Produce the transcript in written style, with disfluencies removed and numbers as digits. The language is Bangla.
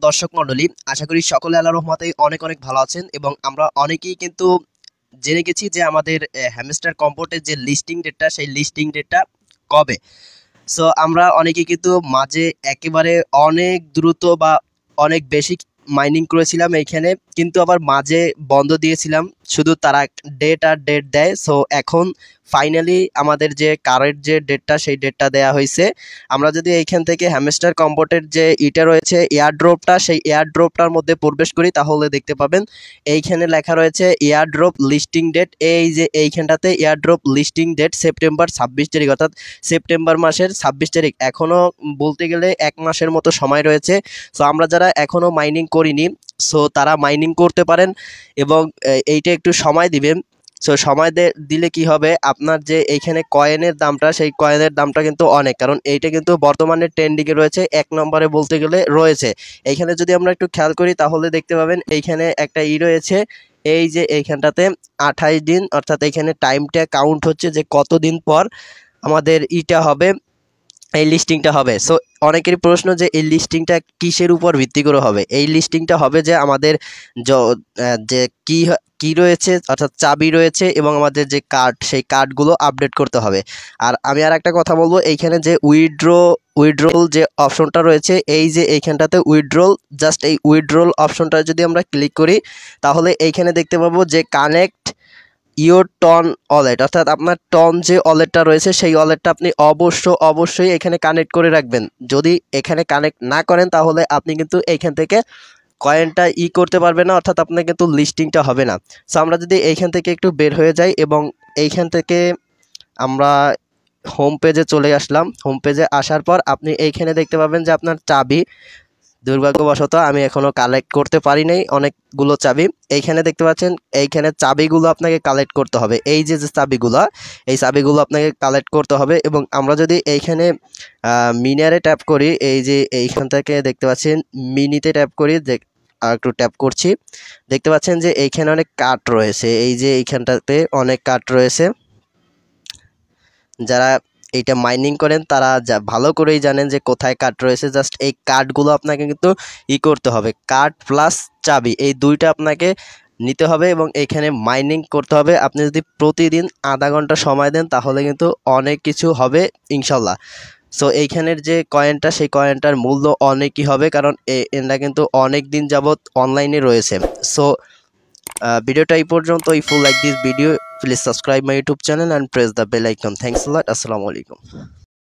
দর্শক মণ্ডলী, আশা করি সকলে আল্লাহর রহমতে অনেক অনেক ভালো আছেন এবং আমরা অনেকেই কিন্তু জেনে গেছি যে আমাদের হ্যামস্টার কম্পোর্টের যে লিস্টিং ডেটটা সেই লিস্টিং ডেটটা কবে। সো আমরা অনেকেই কিন্তু মাঝে একেবারে অনেক দ্রুত বা অনেক বেশি মাইনিং করেছিলাম এইখানে, কিন্তু আবার মাঝে বন্ধ দিয়েছিলাম, শুধু তারা ডেট আর ডেট দেয়। সো এখন ফাইনালি আমাদের যে কারেন্ট যে ডেটটা সেই ডেটটা দেয়া হয়েছে। আমরা যদি এইখান থেকে হ্যামস্টার কম্পোর্টের যে ইটা রয়েছে এয়ারড্রপটা, সেই এয়ারড্রপটার মধ্যে প্রবেশ করি তাহলে দেখতে পাবেন এইখানে লেখা রয়েছে এয়ারড্রপ লিস্টিং ডেট। এই যে এইখানটাতে এয়ারড্রপ লিস্টিং ডেট সেপ্টেম্বর 26 তারিখ, অর্থাৎ সেপ্টেম্বর মাসের 26 তারিখ। এখনও বলতে গেলে 1 মাসের মতো সময় রয়েছে। সো আমরা যারা এখনও মাইনিং করিনি, সো তারা মাইনিং করতে পারেন এবং এইটা একটু সময় দিবেন। সো সময় দিলে কি হবে, আপনার যে এইখানে কয়েনের দামটা, সেই কয়েনের দামটা কিন্তু অনেক, কারণ এইটা কিন্তু বর্তমানে ট্রেন্ডিংয়ে রয়েছে, 1 নম্বরে বলতে গেলে রয়েছে। এইখানে যদি আমরা একটু খেয়াল করি তাহলে দেখতে পাবেন এইখানে একটা রয়েছে, এই যে এইখানটাতে 28 দিন, অর্থাৎ এইখানে টাইমটা কাউন্ট হচ্ছে যে কতদিন পর আমাদের ইটা হবে, এই লিস্টিংটা হবে। সো অনেকেরই প্রশ্ন যে এই লিস্টিংটা কিসের উপর ভিত্তি করে হবে। এই লিস্টিংটা হবে যে আমাদের যে কি রয়েছে, অর্থাৎ চাবি রয়েছে এবং আমাদের যে কার্ড, সেই কার্ডগুলো আপডেট করতে হবে। আর আমি আর একটা কথা বলবো, এইখানে যে উইথড্রল যে অপশনটা রয়েছে, এই যে এইখানটাতে উইথড্রল, জাস্ট এই উইথড্রল অপশনটা যদি আমরা ক্লিক করি তাহলে এইখানে দেখতে পাবো যে কানেক্ট ইওর টন ওয়ালেট, অর্থাৎ আপনার টন যে ওয়ালেটটা রয়েছে সেই ওয়ালেটটা আপনি অবশ্যই এখানে কানেক্ট করে রাখবেন। যদি এখানে কানেক্ট না করেন তাহলে আপনি কিন্তু এইখান থেকে কয়েনটা করতে পারবেন না, অর্থাৎ আপনার কিন্তু লিস্টিংটা হবে না। সো আমরা যদি এইখান থেকে একটু বের হয়ে যাই এবং এইখান থেকে আমরা হোম পেজে চলে আসলাম। হোম পেজে আসার পর আপনি এইখানে দেখতে পাবেন যে আপনার চাবি, দুর্ভাগ্যবশত আমি এখনো কালেক্ট করতে পারি নাই অনেকগুলো চাবি। এইখানে দেখতে পাচ্ছেন, এইখানে চাবিগুলো আপনাকে কালেক্ট করতে হবে। এই যে চাবিগুলো, এই চাবিগুলো আপনাকে কালেক্ট করতে হবে। এবং আমরা যদি এইখানে মিনারে ট্যাপ করি, এই যে এইখান থেকে দেখতে পাচ্ছেন মিনিতে ট্যাপ করি, আর একটু ট্যাপ করছি, দেখতে পাচ্ছেন যে এইখানে অনেক কাট রয়েছে। এই যে এইখানটাতে অনেক কাট রয়েছে। যারা এইটা মাইনিং করেন তারা ভালো করেই জানেন যে কোথায় কার্ড রয়েছে। জাস্ট এই কার্ডগুলো আপনাকে কিন্তু করতে হবে, কার্ড প্লাস চাবি, এই দুইটা আপনাকে নিতে হবে এবং এখানে মাইনিং করতে হবে। আপনি যদি প্রতিদিন আধা ঘন্টা সময় দেন তাহলে কিন্তু অনেক কিছু হবে ইনশাল্লাহ। সো এইখানের যে কয়েনটা, সেই কয়েনটার মূল্য অনেকই হবে, কারণ এরা কিন্তু অনেক দিন যাবৎ অনলাইনে রয়েছে। সো ভিডিওটা এই পর্যন্ত। If you like this video, please subscribe my YouTube channel and press the bell icon. Thanks a lot. Assalamu alaikum.